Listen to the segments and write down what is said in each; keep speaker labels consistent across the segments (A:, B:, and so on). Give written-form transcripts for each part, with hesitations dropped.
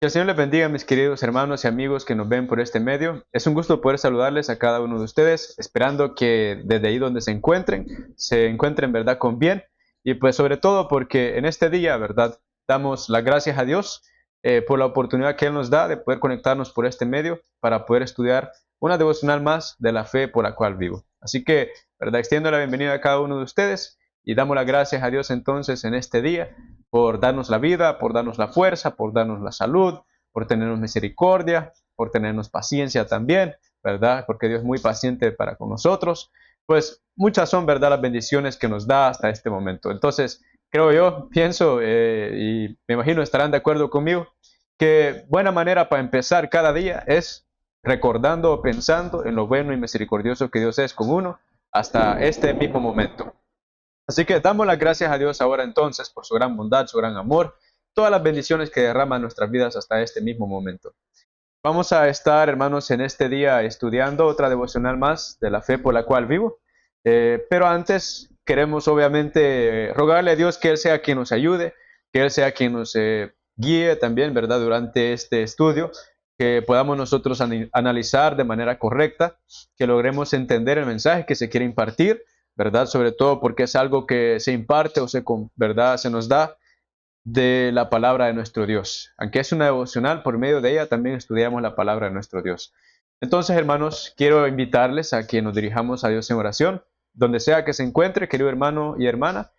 A: Que el Señor les bendiga, mis queridos hermanos y amigos que nos ven por este medio. Es un gusto poder saludarles a cada uno de ustedes, esperando que desde ahí donde se encuentren, ¿verdad?, con bien. Y pues sobre todo porque en este día, ¿verdad?, damos las gracias a Dios por la oportunidad que Él nos da de poder conectarnos por este medio para poder estudiar una devocional más de la fe por la cual vivo. Así que, ¿verdad?, extiendo la bienvenida a cada uno de ustedes y damos las gracias a Dios entonces en este día por darnos la vida, por darnos la fuerza, por darnos la salud, por tenernos misericordia, por tenernos paciencia también, ¿verdad? Porque Dios es muy paciente para con nosotros. Pues muchas son, ¿verdad?, las bendiciones que nos da hasta este momento. Entonces, creo yo, pienso y me imagino estarán de acuerdo conmigo, que buena manera para empezar cada día es recordando o pensando en lo bueno y misericordioso que Dios es con uno hasta este mismo momento. Así que damos las gracias a Dios ahora entonces por su gran bondad, su gran amor, todas las bendiciones que derrama en nuestras vidas hasta este mismo momento. Vamos a estar, hermanos, en este día estudiando otra devocional más de la fe por la cual vivo. Pero antes queremos obviamente rogarle a Dios que Él sea quien nos ayude, que Él sea quien nos guíe también, ¿verdad?, durante este estudio, que podamos nosotros analizar de manera correcta, que logremos entender el mensaje que se quiere impartir, ¿verdad? Sobre todo porque es algo que se imparte o ¿verdad?, se nos da de la palabra de nuestro Dios. Aunque es una devocional, por medio de ella también estudiamos la palabra de nuestro Dios. Entonces, hermanos, quiero invitarles a que nos dirijamos a Dios en oración. Donde sea que se encuentre, querido hermano y hermana,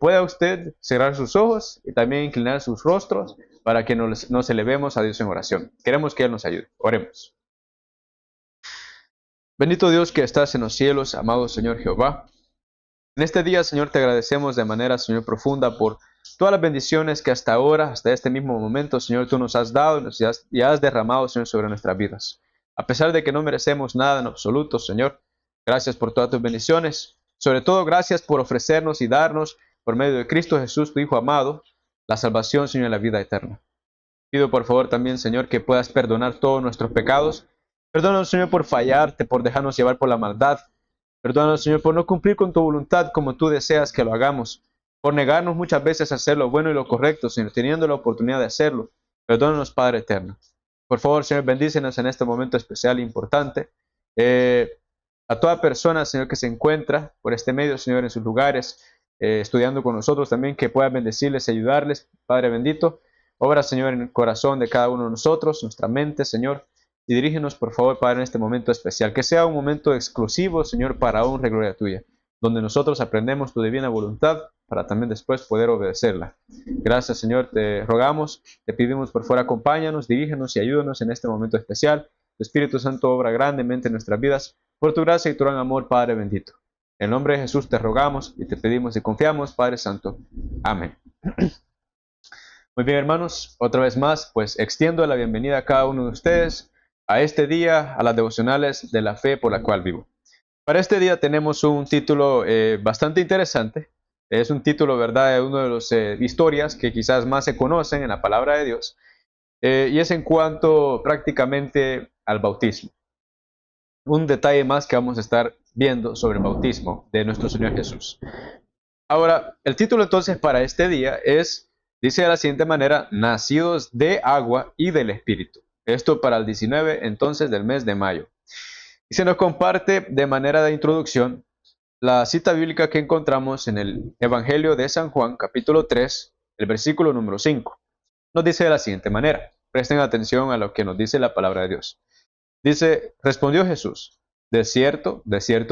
A: pueda usted cerrar sus ojos y también inclinar sus rostros para que nos elevemos a Dios en oración. Queremos que Él nos ayude. Oremos. Bendito Dios que estás en los cielos, amado Señor Jehová. En este día, Señor, te agradecemos de manera, Señor, profunda por todas las bendiciones que hasta ahora, hasta este mismo momento, Señor, tú nos has dado y has derramado, Señor, sobre nuestras vidas. A pesar de que no merecemos nada en absoluto, Señor, gracias por todas tus bendiciones. Sobre todo, gracias por ofrecernos y darnos, por medio de Cristo Jesús, tu Hijo amado, la salvación, Señor, y la vida eterna. Pido por favor también, Señor, que puedas perdonar todos nuestros pecados. Perdónanos, Señor, por fallarte, por dejarnos llevar por la maldad. Perdónanos, Señor, por no cumplir con tu voluntad como tú deseas que lo hagamos, por negarnos muchas veces a hacer lo bueno y lo correcto, Señor, teniendo la oportunidad de hacerlo. Perdónanos, Padre eterno. Por favor, Señor, bendícenos en este momento especial e importante. Eh, a toda persona, Señor, que se encuentra por este medio, Señor, en sus lugares, estudiando con nosotros también, que puedas bendecirles y ayudarles, Padre bendito. Obra, Señor, en el corazón de cada uno de nosotros, nuestra mente, Señor. Y dirígenos, por favor, Padre, en este momento especial. Que sea un momento exclusivo, Señor, para honra y gloria tuya, donde nosotros aprendemos tu divina voluntad para también después poder obedecerla. Gracias, Señor, te rogamos, te pedimos, por favor, acompáñanos, dirígenos y ayúdanos en este momento especial. Tu Espíritu Santo obra grandemente en nuestras vidas, por tu gracia y tu gran amor, Padre bendito. En nombre de Jesús te rogamos y te pedimos y confiamos, Padre Santo. Amén. Muy bien, hermanos, otra vez más, pues extiendo la bienvenida a cada uno de ustedes a este día, a las devocionales de la fe por la cual vivo. Para este día tenemos un título bastante interesante. Es un título, ¿verdad?, de una de las historias que quizás más se conocen en la palabra de Dios. Y es en cuanto prácticamente al bautismo. Un detalle más que vamos a estar viendo sobre el bautismo de nuestro Señor Jesús. Ahora, el título entonces para este día dice de la siguiente manera: nacidos de agua y del Espíritu. Esto para el 19 entonces del mes de mayo. Y se nos comparte de manera de introducción la cita bíblica que encontramos en el Evangelio de San Juan, capítulo 3, el versículo número 5. Nos dice de la siguiente manera, presten atención a lo que nos dice la palabra de Dios. Dice, respondió Jesús, de cierto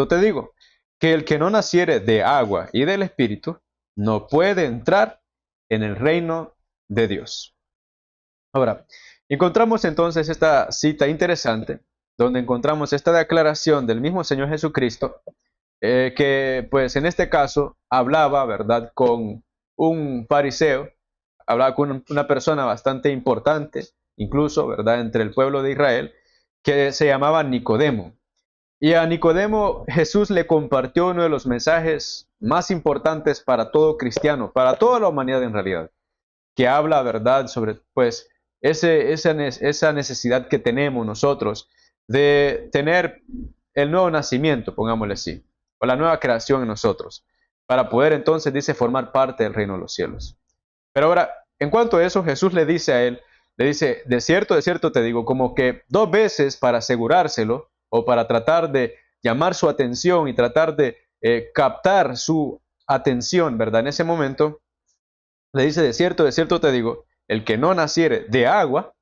A: te digo, que el que no naciere de agua y del Espíritu no puede entrar en el reino de Dios. Ahora, encontramos entonces esta cita interesante, donde encontramos esta declaración del mismo Señor Jesucristo, que pues en este caso hablaba, ¿verdad?, con un fariseo, hablaba con una persona bastante importante, incluso, ¿verdad?, entre el pueblo de Israel, que se llamaba Nicodemo. Y a Nicodemo Jesús le compartió uno de los mensajes más importantes para todo cristiano, para toda la humanidad en realidad, que habla, ¿verdad?, sobre pues esa necesidad que tenemos nosotros de tener el nuevo nacimiento, pongámosle así, o la nueva creación en nosotros, para poder entonces, dice, formar parte del reino de los cielos. Pero ahora, en cuanto a eso, Jesús le dice a él, le dice, de cierto te digo, como que dos veces para asegurárselo o para tratar de llamar su atención y tratar de captar su atención, ¿verdad? En ese momento le dice, de cierto te digo, el que no naciere de agua,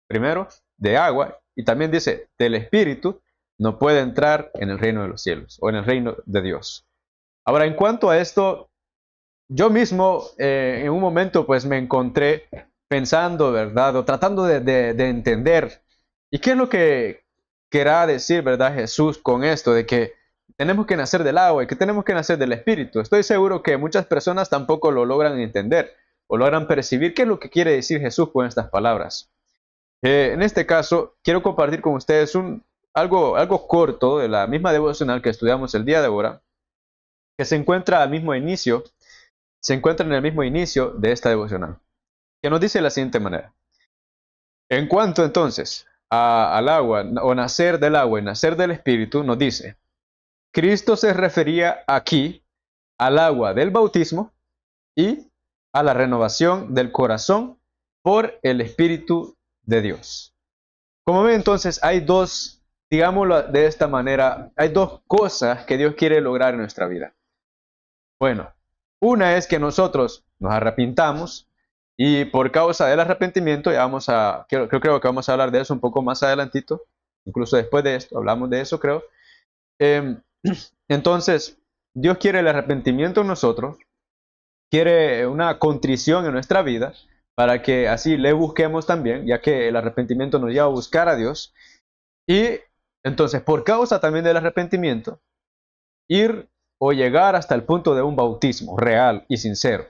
A: primero, de agua, y también dice, del Espíritu, no puede entrar en el reino de los cielos o en el reino de Dios. Ahora, en cuanto a esto, yo mismo en un momento pues me encontré pensando, ¿verdad? O tratando de entender. ¿Y qué es lo que querrá decir, ¿verdad? Jesús con esto de que tenemos que nacer del agua y que tenemos que nacer del Espíritu? Estoy seguro que muchas personas tampoco lo logran entender o logran percibir qué es lo que quiere decir Jesús con estas palabras. En este caso, quiero compartir con ustedes algo corto de la misma devocional que estudiamos el día de ahora, que se encuentra al mismo inicio, se encuentra en el mismo inicio de esta devocional, que nos dice de la siguiente manera. En cuanto entonces al agua, o nacer del agua y nacer del Espíritu, nos dice, Cristo se refería aquí al agua del bautismo y a la renovación del corazón por el Espíritu de Dios. Como ven, entonces, hay dos, digámoslo de esta manera, hay dos cosas que Dios quiere lograr en nuestra vida. Bueno, una es que nosotros nos arrepintamos y por causa del arrepentimiento, ya creo que vamos a hablar de eso un poco más adelantito, incluso después de esto, hablamos de eso, creo. Entonces, Dios quiere el arrepentimiento en nosotros, quiere una contrición en nuestra vida, para que así le busquemos también, ya que el arrepentimiento nos lleva a buscar a Dios. Y entonces, por causa también del arrepentimiento, ir o llegar hasta el punto de un bautismo real y sincero.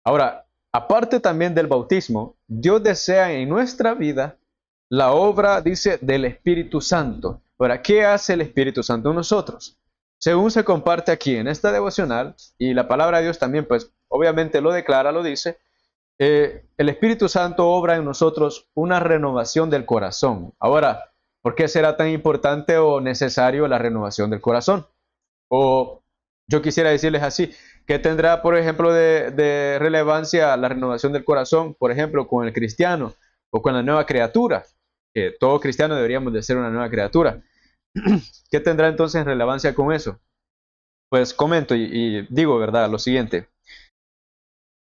A: Ahora, aparte también del bautismo, Dios desea en nuestra vida la obra, dice, del Espíritu Santo. Ahora, ¿qué hace el Espíritu Santo en nosotros? Según se comparte aquí en esta devocional, y la palabra de Dios también, pues, obviamente lo declara, lo dice, el Espíritu Santo obra en nosotros una renovación del corazón. Ahora, ¿por qué será tan importante o necesario la renovación del corazón? O yo quisiera decirles así, ¿qué tendrá, por ejemplo, de relevancia la renovación del corazón, por ejemplo, con el cristiano o con la nueva criatura? Que todo cristiano deberíamos de ser una nueva criatura. ¿Qué tendrá entonces relevancia con eso? Pues comento y digo, ¿verdad? Lo siguiente.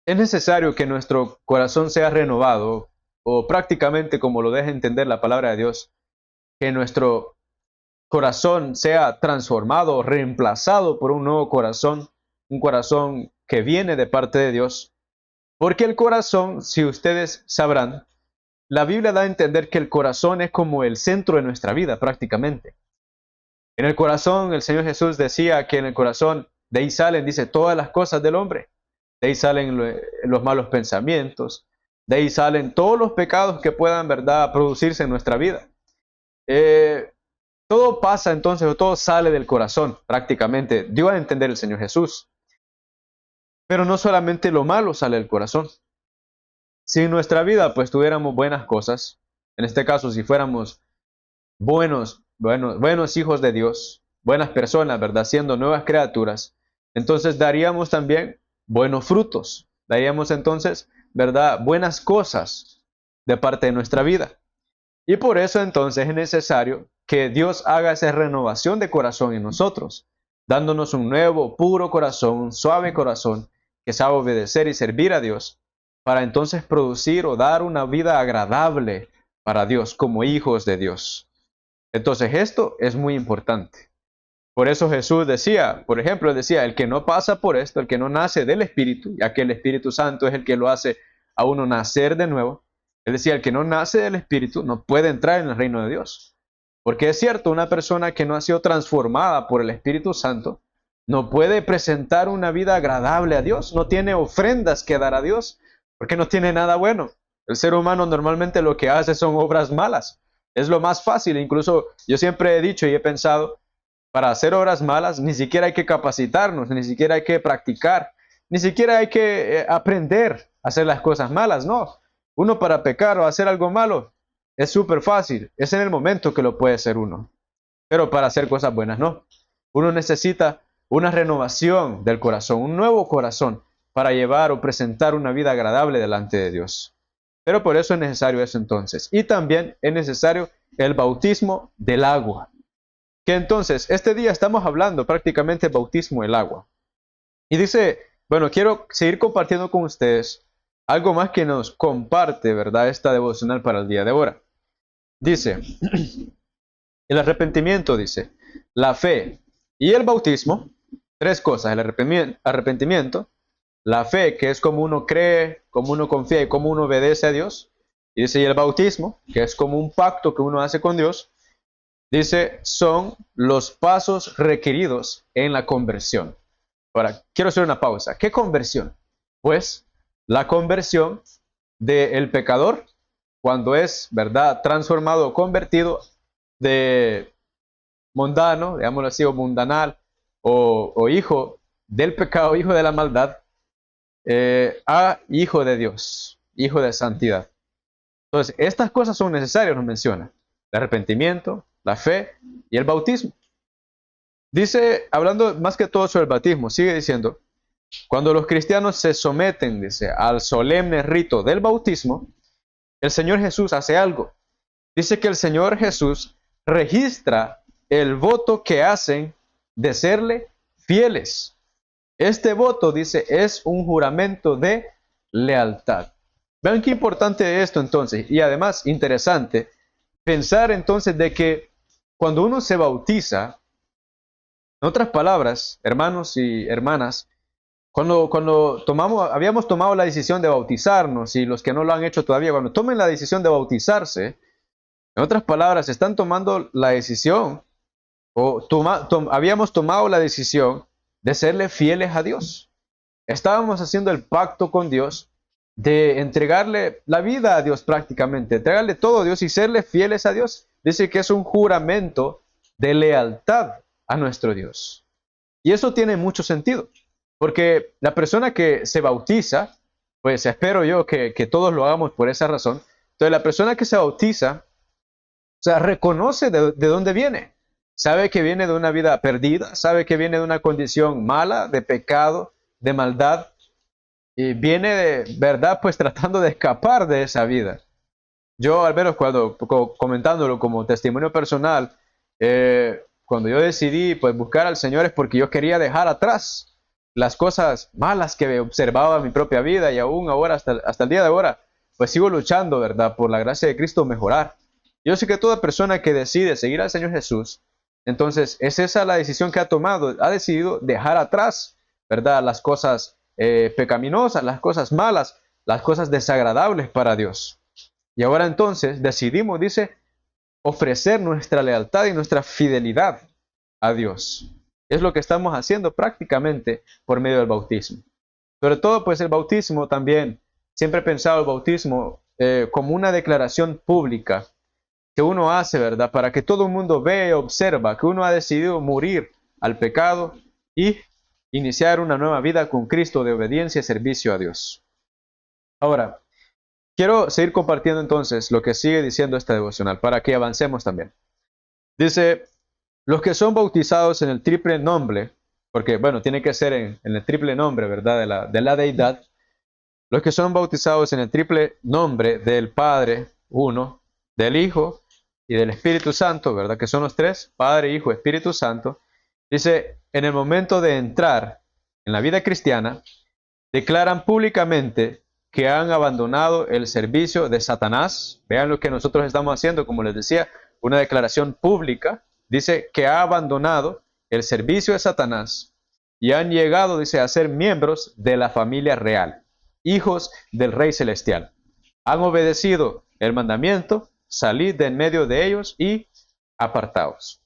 A: Es necesario que nuestro corazón sea renovado, o prácticamente como lo deja entender la palabra de Dios, que nuestro corazón sea transformado, reemplazado por un nuevo corazón, un corazón que viene de parte de Dios. Porque el corazón, si ustedes sabrán, la Biblia da a entender que el corazón es como el centro de nuestra vida prácticamente. En el corazón, el Señor Jesús decía que en el corazón, de ahí salen, dice, todas las cosas del hombre. De ahí salen los malos pensamientos, de ahí salen todos los pecados que puedan, ¿verdad?, producirse en nuestra vida. Todo pasa entonces, o todo sale del corazón, prácticamente. Dio a entender el Señor Jesús. Pero no solamente lo malo sale del corazón. Si en nuestra vida, pues, tuviéramos buenas cosas, en este caso, si fuéramos buenos hijos de Dios, buenas personas, ¿verdad?, siendo nuevas criaturas, entonces daríamos también buenos frutos. Daríamos entonces, ¿verdad?, buenas cosas de parte de nuestra vida. Y por eso entonces es necesario que Dios haga esa renovación de corazón en nosotros, dándonos un nuevo, puro corazón, un suave corazón que sabe obedecer y servir a Dios, para entonces producir o dar una vida agradable para Dios como hijos de Dios. Entonces esto es muy importante. Por eso Jesús decía, por ejemplo, decía, el que no pasa por esto, el que no nace del Espíritu, ya que el Espíritu Santo es el que lo hace a uno nacer de nuevo, él decía, el que no nace del Espíritu no puede entrar en el reino de Dios. Porque es cierto, una persona que no ha sido transformada por el Espíritu Santo no puede presentar una vida agradable a Dios, no tiene ofrendas que dar a Dios, porque no tiene nada bueno. El ser humano normalmente lo que hace son obras malas. Es lo más fácil, incluso yo siempre he dicho y he pensado, para hacer obras malas ni siquiera hay que capacitarnos, ni siquiera hay que practicar, ni siquiera hay que aprender a hacer las cosas malas, no. Uno para pecar o hacer algo malo es súper fácil, es en el momento que lo puede hacer uno. Pero para hacer cosas buenas no. Uno necesita una renovación del corazón, un nuevo corazón para llevar o presentar una vida agradable delante de Dios. Pero por eso es necesario eso entonces. Y también es necesario el bautismo del agua. Que entonces, este día estamos hablando prácticamente del bautismo del agua. Y dice, bueno, quiero seguir compartiendo con ustedes algo más que nos comparte, ¿verdad? Esta devocional para el día de ahora. Dice, el arrepentimiento, dice, la fe y el bautismo, tres cosas, el arrepentimiento, la fe, que es como uno cree, como uno confía y como uno obedece a Dios, y dice, y el bautismo, que es como un pacto que uno hace con Dios, dice, son los pasos requeridos en la conversión. Ahora, quiero hacer una pausa. ¿Qué conversión? Pues la conversión del pecador, cuando es, ¿verdad?, transformado o convertido de mundano, digámoslo así, o mundanal, o hijo del pecado, hijo de la maldad, a hijo de Dios, hijo de santidad. Entonces, estas cosas son necesarias, nos menciona. El arrepentimiento, la fe y el bautismo. Dice, hablando más que todo sobre el bautismo, sigue diciendo, cuando los cristianos se someten, dice, al solemne rito del bautismo, el Señor Jesús hace algo. Dice que el Señor Jesús registra el voto que hacen de serle fieles. Este voto, dice, es un juramento de lealtad. Vean qué importante es esto entonces. Y además, interesante, pensar entonces de que cuando uno se bautiza, en otras palabras, hermanos y hermanas, cuando habíamos tomado la decisión de bautizarnos, y los que no lo han hecho todavía, cuando tomen la decisión de bautizarse, en otras palabras, están tomando la decisión, o habíamos tomado la decisión de serle fieles a Dios. Estábamos haciendo el pacto con Dios de entregarle la vida a Dios prácticamente, entregarle todo a Dios y serle fieles a Dios. Dice que es un juramento de lealtad a nuestro Dios. Y eso tiene mucho sentido, porque la persona que se bautiza, pues espero yo que todos lo hagamos por esa razón. Entonces la persona que se bautiza, o sea, reconoce de dónde viene. Sabe que viene de una vida perdida, sabe que viene de una condición mala, de pecado, de maldad, y viene de verdad pues tratando de escapar de esa vida. Yo al menos comentándolo como testimonio personal, cuando yo decidí pues buscar al Señor es porque yo quería dejar atrás las cosas malas que observaba en mi propia vida, y aún ahora hasta el día de ahora pues sigo luchando, ¿verdad?, por la gracia de Cristo mejorar. Yo sé que toda persona que decide seguir al Señor Jesús, entonces es esa la decisión que ha tomado, ha decidido dejar atrás, ¿verdad?, las cosas pecaminosas, las cosas malas, las cosas desagradables para Dios. Y ahora entonces decidimos, dice, ofrecer nuestra lealtad y nuestra fidelidad a Dios. Es lo que estamos haciendo prácticamente por medio del bautismo. Sobre todo, pues el bautismo también, siempre he pensado el bautismo como una declaración pública que uno hace, ¿verdad?, para que todo el mundo vea y observa que uno ha decidido morir al pecado y iniciar una nueva vida con Cristo de obediencia y servicio a Dios. Ahora, quiero seguir compartiendo entonces lo que sigue diciendo esta devocional para que avancemos también. Dice, los que son bautizados en el triple nombre, porque bueno, tiene que ser en el triple nombre, ¿verdad?, de la deidad. Los que son bautizados en el triple nombre del Padre, uno, del Hijo y del Espíritu Santo, ¿verdad?, que son los tres, Padre, Hijo, Espíritu Santo. Dice, en el momento de entrar en la vida cristiana, declaran públicamente que han abandonado el servicio de Satanás. Vean lo que nosotros estamos haciendo, como les decía, una declaración pública. Dice que ha abandonado el servicio de Satanás y han llegado, dice, a ser miembros de la familia real, hijos del Rey Celestial. Han obedecido el mandamiento, salid de en medio de ellos y apartaos.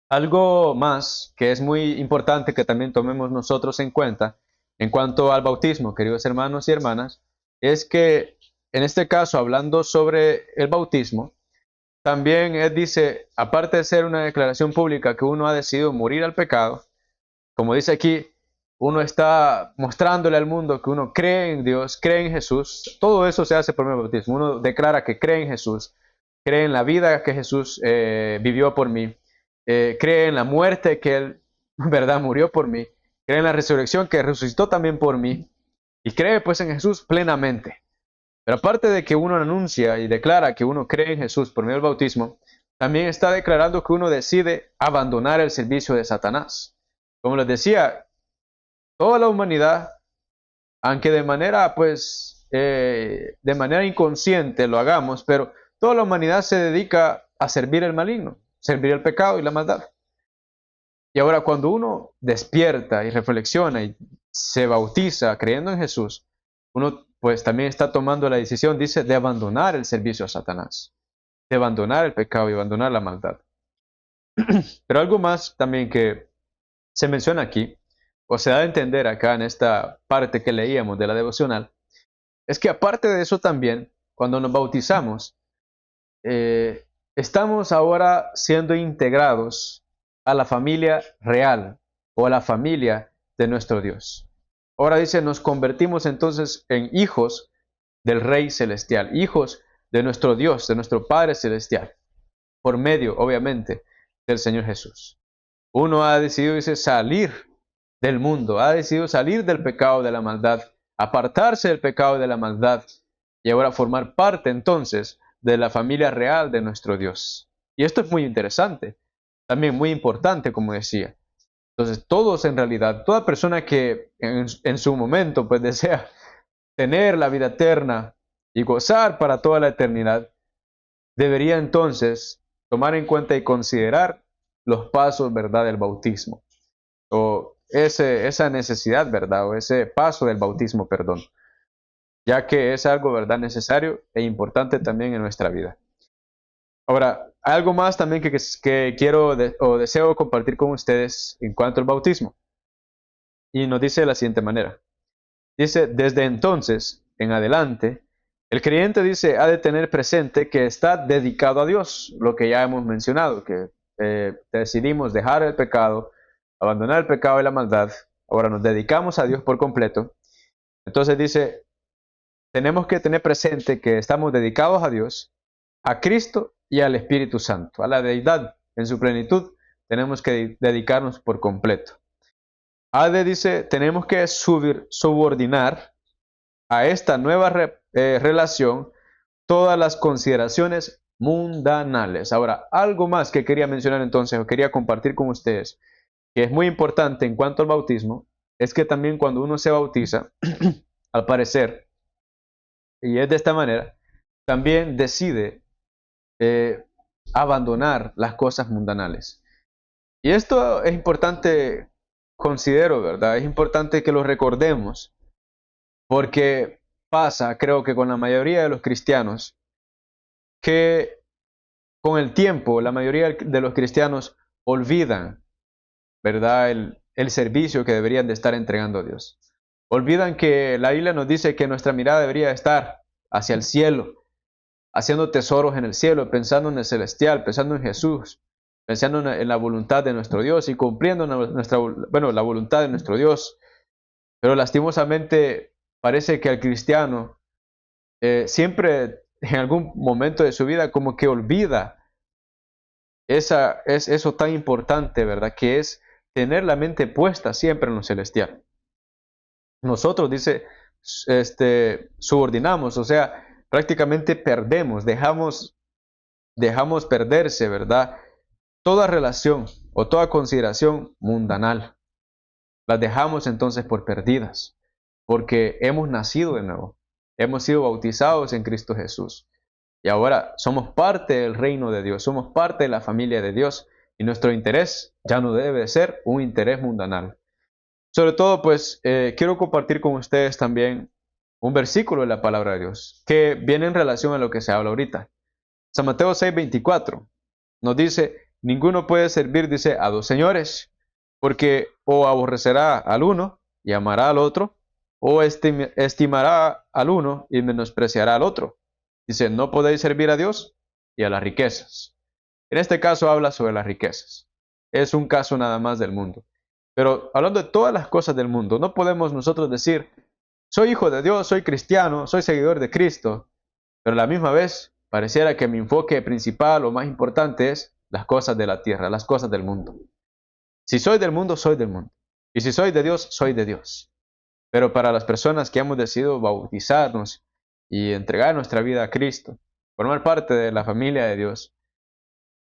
A: Algo más que es muy importante que también tomemos nosotros en cuenta en cuanto al bautismo, queridos hermanos y hermanas, es que en este caso, hablando sobre el bautismo, también él dice, aparte de ser una declaración pública que uno ha decidido morir al pecado, como dice aquí, uno está mostrándole al mundo que uno cree en Dios, cree en Jesús. Todo eso se hace por medio del bautismo. Uno declara que cree en Jesús, cree en la vida que Jesús vivió por mí, cree en la muerte que Él, ¿verdad?, murió por mí, cree en la resurrección que resucitó también por mí, y cree pues en Jesús plenamente. Pero aparte de que uno anuncia y declara que uno cree en Jesús por medio del bautismo, también está declarando que uno decide abandonar el servicio de Satanás. Como les decía, toda la humanidad, aunque de manera inconsciente lo hagamos, pero toda la humanidad se dedica a servir el maligno, servir el pecado y la maldad. Y ahora cuando uno despierta y reflexiona y se bautiza creyendo en Jesús, uno pues también está tomando la decisión, dice, de abandonar el servicio a Satanás, de abandonar el pecado y abandonar la maldad. Pero algo más también que se menciona aquí, o se da a entender acá en esta parte que leíamos de la devocional, es que aparte de eso también, cuando nos bautizamos, estamos ahora siendo integrados a la familia real o a la familia de nuestro Dios. Ahora dice, nos convertimos entonces en hijos del Rey Celestial, hijos de nuestro Dios, de nuestro Padre Celestial, por medio, obviamente, del Señor Jesús. Uno ha decidido, dice, salir del mundo, ha decidido salir del pecado, de la maldad, apartarse del pecado y de la maldad, y ahora formar parte entonces de la familia real de nuestro Dios. Y esto es muy interesante, también muy importante, como decía. Entonces, todos en realidad, toda persona que en su momento pues desea tener la vida eterna y gozar para toda la eternidad, debería entonces tomar en cuenta y considerar los pasos, ¿verdad?, del bautismo, o esa necesidad, ¿verdad?, o ese paso del bautismo, perdón, ya que es algo, ¿verdad?, necesario e importante también en nuestra vida. Ahora, algo más también que quiero o deseo compartir con ustedes en cuanto al bautismo. Y nos dice de la siguiente manera. Dice, desde entonces en adelante, el creyente dice, ha de tener presente que está dedicado a Dios, lo que ya hemos mencionado, que decidimos dejar el pecado, abandonar el pecado y la maldad, ahora nos dedicamos a Dios por completo. Entonces dice, tenemos que tener presente que estamos dedicados a Dios, a Cristo y al Espíritu Santo, a la deidad en su plenitud, tenemos que dedicarnos por completo. Ade dice, tenemos que subordinar a esta nueva relación todas las consideraciones mundanales. Ahora, algo más que quería mencionar entonces, o quería compartir con ustedes, que es muy importante en cuanto al bautismo, es que también cuando uno se bautiza, al parecer, y es de esta manera, también decide abandonar las cosas mundanales. Y esto es importante, considero, ¿verdad? Es importante que lo recordemos, porque pasa, creo que con la mayoría de los cristianos, que con el tiempo la mayoría de los cristianos olvidan, ¿verdad?, el servicio que deberían de estar entregando a Dios. Olvidan que la Biblia nos dice que nuestra mirada debería estar hacia el cielo, haciendo tesoros en el cielo, pensando en el celestial, pensando en Jesús, pensando en la voluntad de nuestro Dios y cumpliendo la voluntad de nuestro Dios. Pero lastimosamente parece que al cristiano siempre en algún momento de su vida como que olvida eso tan importante, ¿verdad?, que es tener la mente puesta siempre en lo celestial. Nosotros, dice, subordinamos, o sea, prácticamente perdemos, dejamos perderse, ¿verdad?, toda relación o toda consideración mundanal. Las dejamos entonces por perdidas, porque hemos nacido de nuevo, hemos sido bautizados en Cristo Jesús. Y ahora somos parte del reino de Dios, somos parte de la familia de Dios, y nuestro interés ya no debe ser un interés mundanal. Sobre todo, pues, quiero compartir con ustedes también un versículo de la palabra de Dios, que viene en relación a lo que se habla ahorita. San Mateo 6:24 nos dice, ninguno puede servir, dice, a dos señores, porque o aborrecerá al uno y amará al otro, o estimará al uno y menospreciará al otro. Dice, no podéis servir a Dios y a las riquezas. En este caso habla sobre las riquezas. Es un caso nada más del mundo. Pero hablando de todas las cosas del mundo, no podemos nosotros decir, soy hijo de Dios, soy cristiano, soy seguidor de Cristo, pero a la misma vez pareciera que mi enfoque principal o más importante es las cosas de la tierra, las cosas del mundo. Si soy del mundo, soy del mundo. Y si soy de Dios, soy de Dios. Pero para las personas que hemos decidido bautizarnos y entregar nuestra vida a Cristo, formar parte de la familia de Dios,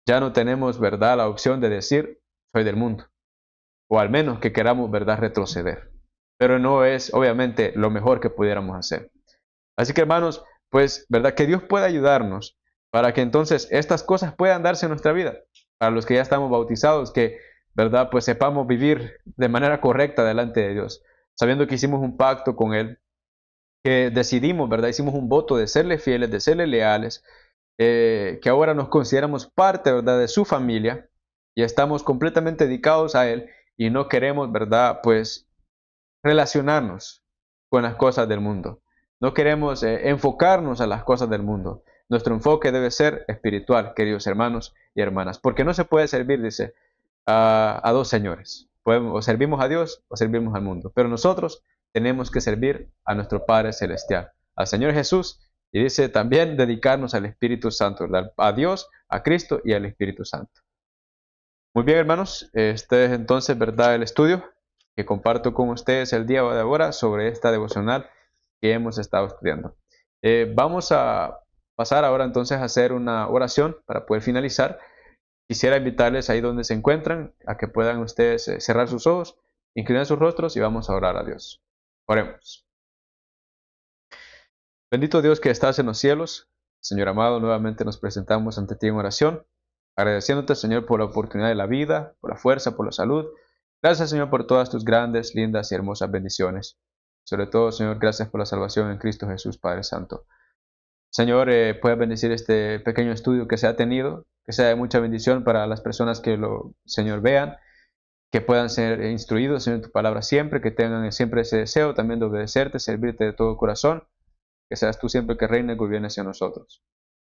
A: ya no tenemos, ¿verdad?, la opción de decir, soy del mundo, o al menos que queramos, ¿verdad?, retroceder. Pero no es, obviamente, lo mejor que pudiéramos hacer. Así que, hermanos, pues, ¿verdad?, que Dios pueda ayudarnos para que entonces estas cosas puedan darse en nuestra vida. Para los que ya estamos bautizados, que, ¿verdad?, pues sepamos vivir de manera correcta delante de Dios, sabiendo que hicimos un pacto con Él, que decidimos, ¿verdad?, hicimos un voto de serle fieles, de serle leales, que ahora nos consideramos parte, ¿verdad?, de su familia y estamos completamente dedicados a Él y no queremos, ¿verdad?, pues relacionarnos con las cosas del mundo. No queremos enfocarnos a las cosas del mundo. Nuestro enfoque debe ser espiritual, queridos hermanos y hermanas, porque no se puede servir, dice, a dos señores. O servimos a Dios o servimos al mundo. Pero nosotros tenemos que servir a nuestro Padre Celestial, al Señor Jesús, y dice también dedicarnos al Espíritu Santo, ¿verdad?, a Dios, a Cristo y al Espíritu Santo. Muy bien, hermanos, este es entonces, ¿verdad?, el estudio que comparto con ustedes el día de ahora sobre esta devocional que hemos estado estudiando. Vamos a pasar ahora entonces a hacer una oración para poder finalizar. Quisiera invitarles ahí donde se encuentran a que puedan ustedes cerrar sus ojos, inclinar sus rostros y vamos a orar a Dios. Oremos. Bendito Dios que estás en los cielos, Señor amado, nuevamente nos presentamos ante ti en oración, agradeciéndote, Señor, por la oportunidad de la vida, por la fuerza, por la salud. Gracias, Señor, por todas tus grandes, lindas y hermosas bendiciones. Sobre todo, Señor, gracias por la salvación en Cristo Jesús, Padre Santo. Señor, puedas bendecir este pequeño estudio que se ha tenido, que sea de mucha bendición para las personas que lo, Señor, vean, que puedan ser instruidos, Señor, en tu palabra siempre, que tengan siempre ese deseo también de obedecerte, servirte de todo corazón, que seas tú siempre que reines y gobiernes en nosotros.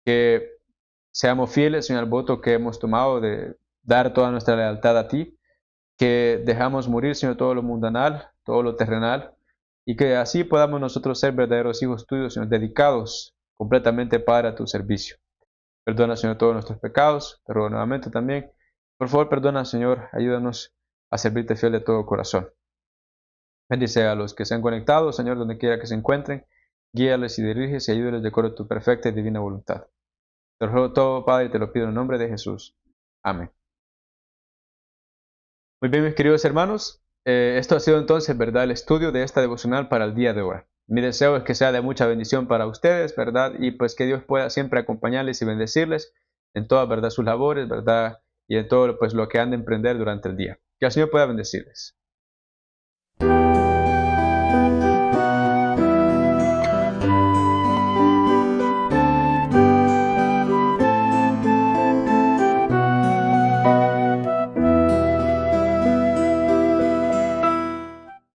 A: Que seamos fieles, Señor, al voto que hemos tomado de dar toda nuestra lealtad a ti, que dejamos morir, Señor, todo lo mundanal, todo lo terrenal, y que así podamos nosotros ser verdaderos hijos tuyos, Señor, dedicados completamente, Padre, a tu servicio. Perdona, Señor, todos nuestros pecados, te ruego nuevamente también. Por favor, perdona, Señor, ayúdanos a servirte fiel de todo corazón. Bendice a los que se han conectado, Señor, donde quiera que se encuentren. Guíales y dirígeles y ayúdales de acuerdo a tu perfecta y divina voluntad. Te lo ruego todo, Padre, y te lo pido en el nombre de Jesús. Amén. Muy bien, mis queridos hermanos, esto ha sido entonces, ¿verdad?, el estudio de esta devocional para el día de hoy. Mi deseo es que sea de mucha bendición para ustedes, ¿verdad? Y pues que Dios pueda siempre acompañarles y bendecirles en todas, ¿verdad?, sus labores, ¿verdad? Y en todo, pues, lo que han de emprender durante el día. Que el Señor pueda bendecirles.